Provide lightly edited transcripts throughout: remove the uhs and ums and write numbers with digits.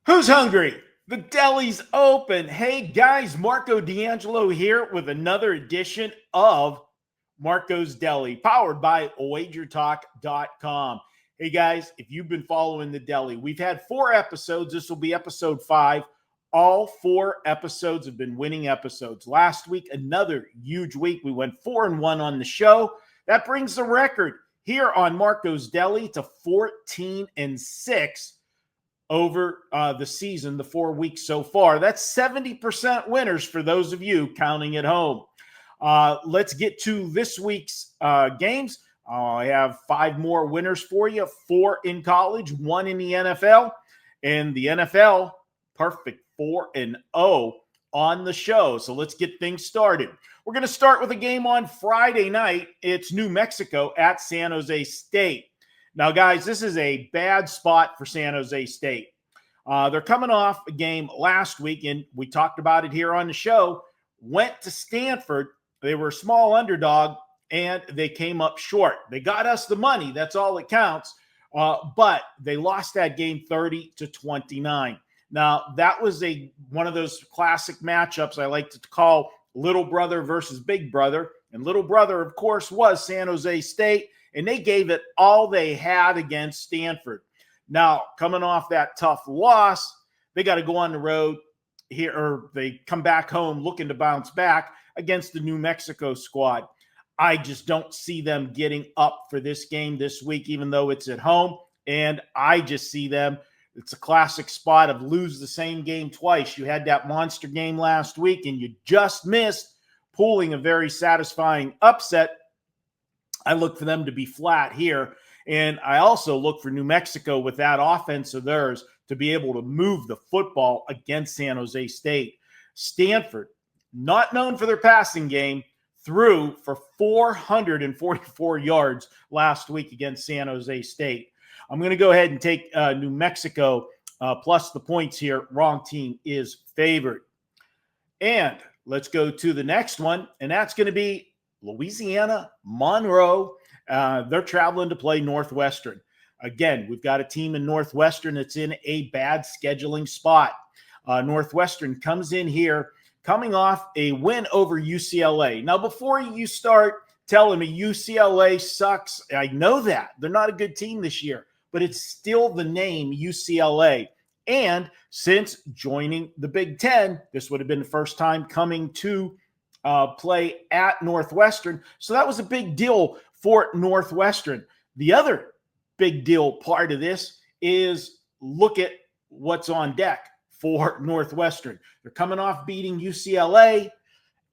Who's hungry? The deli's open. Hey guys, Marco D'Angelo here with another edition of Marco's Deli, powered by WagerTalk.com. Hey guys, if you've been following the deli, we've had 4 episodes. This will be episode 5. All 4 episodes have been winning episodes. Last week, another huge week. We went 4-1 on the show. That brings the record here on Marco's Deli to 14-6 over the season, the 4 weeks so far. That's 70% winners for those of you counting at home. Let's get to this week's games. I have 5 more winners for you, 4 in college, 1 in the NFL. And the NFL, perfect 4-0 on the show. So let's get things started. We're going to start with a game on Friday night. It's New Mexico at San Jose State. Now, guys, this is a bad spot for San Jose State. They're coming off a game last week, and we talked about it here on the show. Went to Stanford. They were a small underdog, and they came up short. They got us the money. That's all that counts. But they lost that game 30-29. Now, that was one of those classic matchups I like to call little brother versus big brother. And little brother, of course, was San Jose State. And they gave it all they had against Stanford. Now, coming off that tough loss, they got to go on the road here, or they come back home looking to bounce back against the New Mexico squad. I just don't see them getting up for this game this week, even though it's at home. And I just see them. It's a classic spot of lose the same game twice. You had that monster game last week, and you just missed pulling a very satisfying upset. I look for them to be flat here. And I also look for New Mexico with that offense of theirs to be able to move the football against San Jose State. Stanford, not known for their passing game, threw for 444 yards last week against San Jose State. I'm going to go ahead and take New Mexico plus the points here. Wrong team is favored. And let's go to the next one, and that's going to be Louisiana, Monroe. They're traveling to play Northwestern. Again, we've got a team in Northwestern that's in a bad scheduling spot. Northwestern comes in here coming off a win over UCLA. Now, before you start telling me UCLA sucks, I know that. They're not a good team this year, but it's still the name UCLA. And since joining the Big Ten, this would have been the first time coming to play at Northwestern. So that was a big deal for Northwestern. The other big deal part of this is look at what's on deck for Northwestern. They're coming off beating UCLA,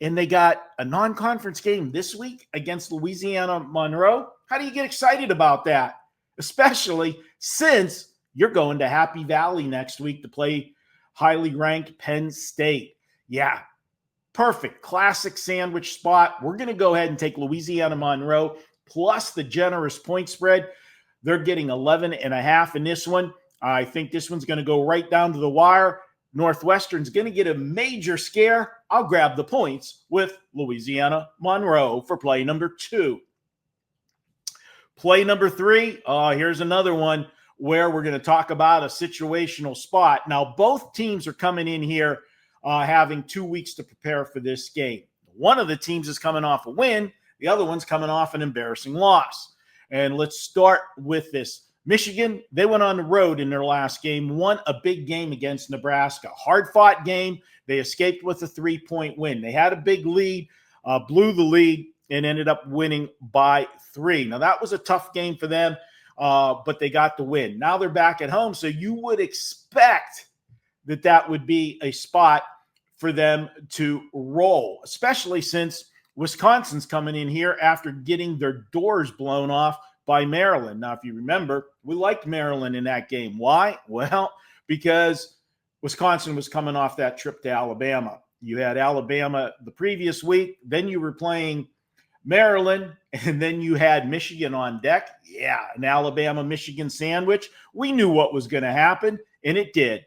and they got a non-conference game this week against Louisiana Monroe. How do you get excited about that? Especially since you're going to Happy Valley next week to play highly ranked Penn State. Yeah, perfect. Classic sandwich spot. We're going to go ahead and take Louisiana Monroe plus the generous point spread. They're getting 11.5 in this one. I think this one's going to go right down to the wire. Northwestern's going to get a major scare. I'll grab the points with Louisiana Monroe for play number 2. Play number 3, here's another one where we're going to talk about a situational spot. Now, both teams are coming in here having 2 weeks to prepare for this game. One of the teams is coming off a win. The other one's coming off an embarrassing loss. And let's start with this. Michigan, they went on the road in their last game, won a big game against Nebraska. Hard-fought game. They escaped with a 3-point win. They had a big lead, blew the lead, and ended up winning by 3. Now, that was a tough game for them, but they got the win. Now they're back at home, so you would expect that would be a spot for them to roll, especially since Wisconsin's coming in here after getting their doors blown off by Maryland. Now, if you remember, we liked Maryland in that game. Why? Well, because Wisconsin was coming off that trip to Alabama. You had Alabama the previous week, then you were playing Maryland, and then you had Michigan on deck. Yeah, an Alabama-Michigan sandwich. We knew what was going to happen, and it did.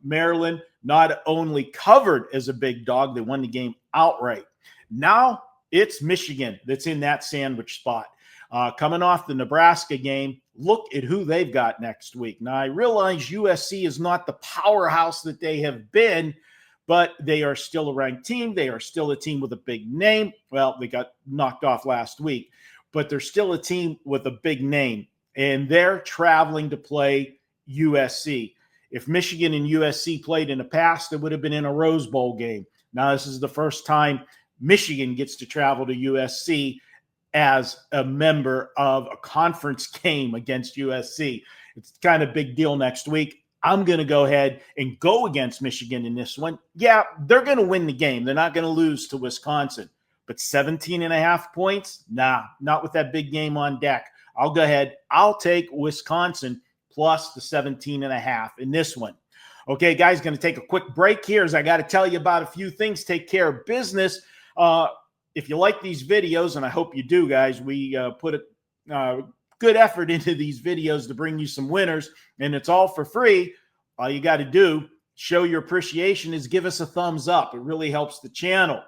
Maryland not only covered as a big dog, they won the game outright. Now it's Michigan that's in that sandwich spot. Coming off the Nebraska game, look at who they've got next week. Now, I realize USC is not the powerhouse that they have been, but they are still a ranked team. They are still a team with a big name. Well, they got knocked off last week, but they're still a team with a big name, and they're traveling to play USC. If Michigan and USC played in the past, it would have been in a Rose Bowl game. Now, this is the first time Michigan gets to travel to USC as a member of a conference game against USC. It's kind of a big deal next week. I'm going to go ahead and go against Michigan in this one. Yeah, they're going to win the game. They're not going to lose to Wisconsin. But 17.5 points? Nah, not with that big game on deck. I'll go ahead. I'll take Wisconsin plus the 17.5 in this one. Okay, guys, going to take a quick break here as I got to tell you about a few things. Take care of business. If you like these videos, and I hope you do, guys, we put a good effort into these videos to bring you some winners, and it's all for free. All you got to do, show your appreciation, is give us a thumbs up. It really helps the channel.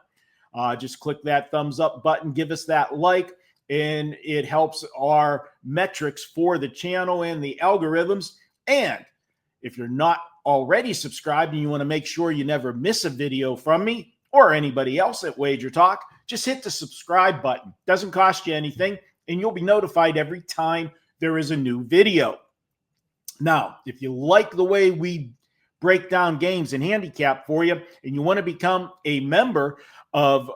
Just click that thumbs up button, give us that like, and it helps our metrics for the channel and the algorithms. And if you're not already subscribed and you want to make sure you never miss a video from me or anybody else at WagerTalk, just hit the subscribe button. Doesn't cost you anything, and you'll be notified every time there is a new video. Now, if you like the way we break down games and handicap for you, and you want to become a member of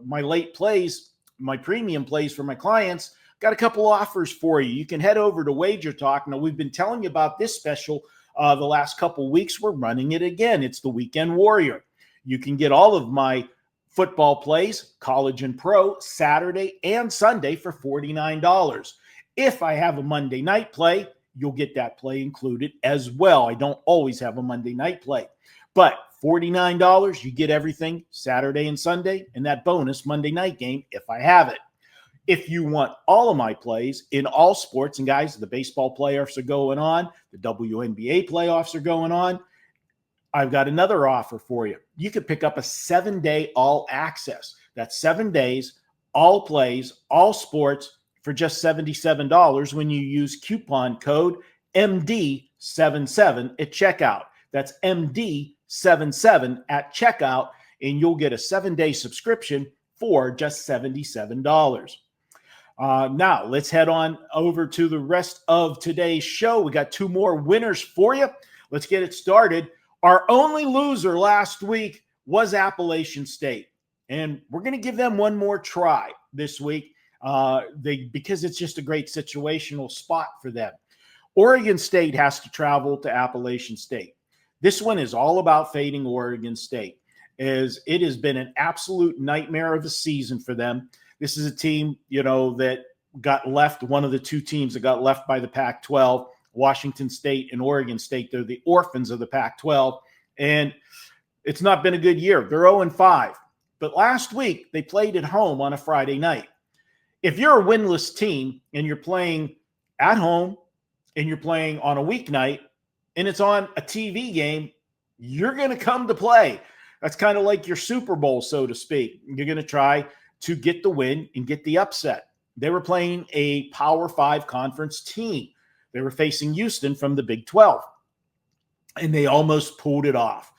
my late plays, my premium plays for my clients, got a couple offers for you. You can head over to WagerTalk. Now, we've been telling you about this special the last couple weeks. We're running it again. It's the Weekend Warrior. You can get all of my football plays, college and pro, Saturday and Sunday for $49. If I have a Monday night play, you'll get that play included as well. I don't always have a Monday night play, but $49, you get everything Saturday and Sunday, and that bonus Monday night game if I have it. If you want all of my plays in all sports, and guys, the baseball playoffs are going on, the WNBA playoffs are going on, I've got another offer for you. You could pick up a 7-day all access. That's 7 days, all plays, all sports for just $77 when you use coupon code MD77 at checkout. That's MD77 at checkout, and you'll get a 7-day subscription for just $77. Now, let's head on over to the rest of today's show. We got 2 more winners for you. Let's get it started. Our only loser last week was Appalachian State, and we're going to give them one more try this week because it's just a great situational spot for them. Oregon State has to travel to Appalachian State. This one is all about fading Oregon State, as it has been an absolute nightmare of a season for them. This is a team, that got left, one of the 2 teams that got left by the Pac-12, Washington State and Oregon State. They're the orphans of the Pac-12, and it's not been a good year. They're 0-5, but last week they played at home on a Friday night. If you're a winless team and you're playing at home and you're playing on a weeknight and it's on a TV game, you're going to come to play. That's kind of like your Super Bowl, so to speak. You're going to try to get the win and get the upset. They were playing a Power 5 conference team. They were facing Houston from the Big 12, and they almost pulled it off.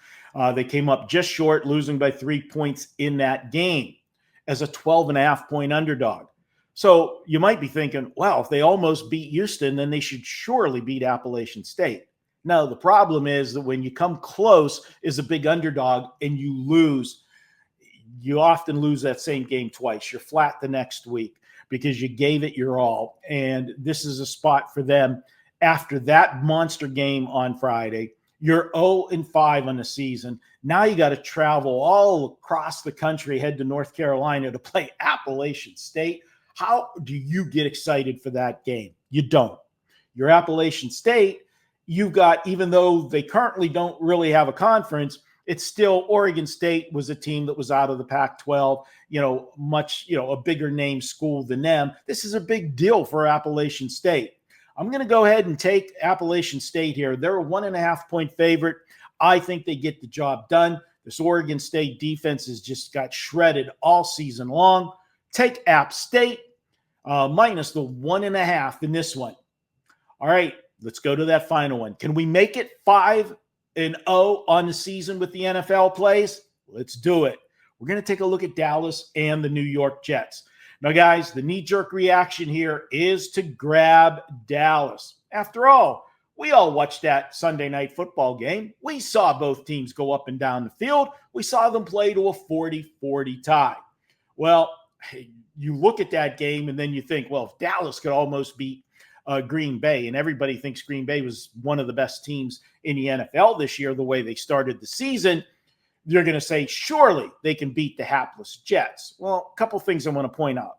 They came up just short, losing by 3 points in that game as a 12.5-point underdog. So you might be thinking, well, if they almost beat Houston, then they should surely beat Appalachian State. No, the problem is that when you come close as a big underdog and you lose, you often lose that same game twice. You're flat the next week because you gave it your all. And this is a spot for them after that monster game on Friday. You're 0-5 on the season. Now you got to travel all across the country, head to North Carolina to play Appalachian State. How do you get excited for that game? You don't. You're Appalachian State. You've got, even though they currently don't really have a conference, it's still Oregon State was a team that was out of the Pac-12, a bigger name school than them. This is a big deal for Appalachian State. I'm going to go ahead and take Appalachian State here. They're a 1.5-point favorite. I think they get the job done. This Oregon State defense has just got shredded all season long. Take App State. minus the 1.5 in this one. All right, let's go to that final one. Can we make it 5-0 on the season with the NFL plays? Let's do it. We're going to take a look at Dallas and the New York Jets. Now, guys, the knee-jerk reaction here is to grab Dallas. After all, we all watched that Sunday night football game. We saw both teams go up and down the field. We saw them play to a 40-40 tie. Well, you look at that game and then you think, well, if Dallas could almost beat Green Bay, and everybody thinks Green Bay was one of the best teams in the NFL this year, the way they started the season, you're going to say, surely they can beat the hapless Jets. Well, a couple things I want to point out.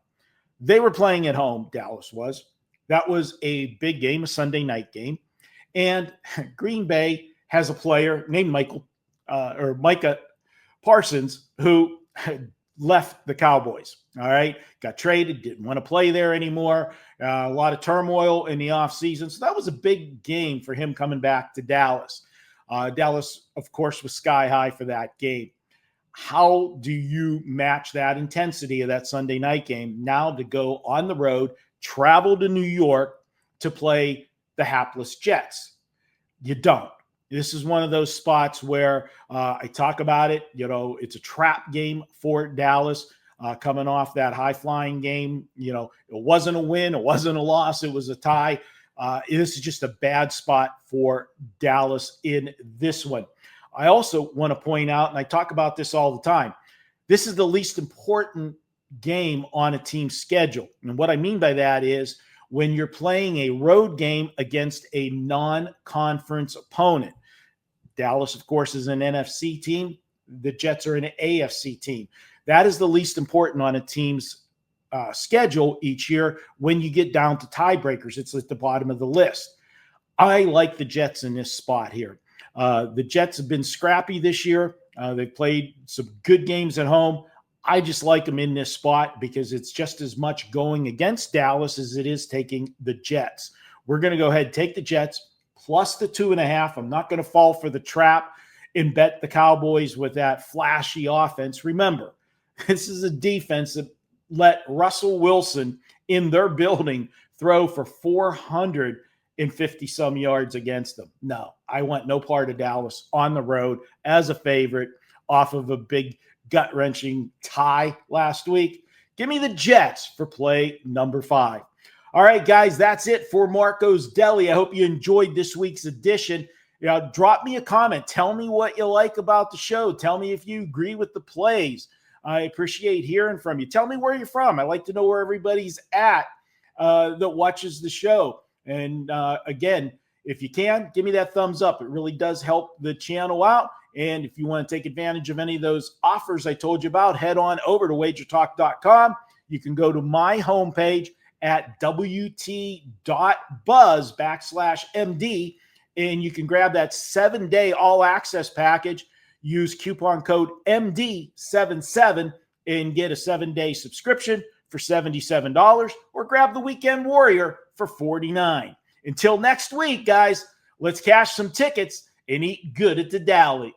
They were playing at home, Dallas was. That was a big game, a Sunday night game. And Green Bay has a player named Micah Parsons who left the Cowboys. All right. Got traded, didn't want to play there anymore. A lot of turmoil in the offseason. So that was a big game for him coming back to Dallas. Dallas, of course, was sky high for that game. How do you match that intensity of that Sunday night game now to go on the road, travel to New York to play the hapless Jets? You don't. This is one of those spots where I talk about it. You know, it's a trap game for Dallas coming off that high-flying game. You know, it wasn't a win. It wasn't a loss. It was a tie. This is just a bad spot for Dallas in this one. I also want to point out, and I talk about this all the time, this is the least important game on a team's schedule. And what I mean by that is when you're playing a road game against a non-conference opponent. Dallas, of course, is an NFC team. The Jets are an AFC team. That is the least important on a team's schedule each year. When you get down to tiebreakers, it's at the bottom of the list. I like the Jets in this spot here. The Jets have been scrappy this year. They've played some good games at home. I just like them in this spot because it's just as much going against Dallas as it is taking the Jets. We're going to go ahead and take the Jets plus the 2.5. I'm not going to fall for the trap and bet the Cowboys with that flashy offense. Remember, this is a defense that let Russell Wilson in their building throw for 450-some yards against them. No, I want no part of Dallas on the road as a favorite off of a big gut-wrenching tie last week. Give me the Jets for play number 5. All right, guys, that's it for Marco's Deli. I hope you enjoyed this week's edition. Drop me a comment. Tell me what you like about the show. Tell me if you agree with the plays. I appreciate hearing from you. Tell me where you're from. I like to know where everybody's at that watches the show. And again, if you can, give me that thumbs up. It really does help the channel out. And if you want to take advantage of any of those offers I told you about, head on over to WagerTalk.com. You can go to my homepage at wt.buzz/MD, and you can grab that 7-day all-access package. Use coupon code MD77 and get a 7-day subscription for $77, or grab the Weekend Warrior for $49. Until next week, guys, let's cash some tickets and eat good at the deli.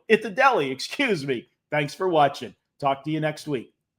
Thanks for watching. Talk to you next week.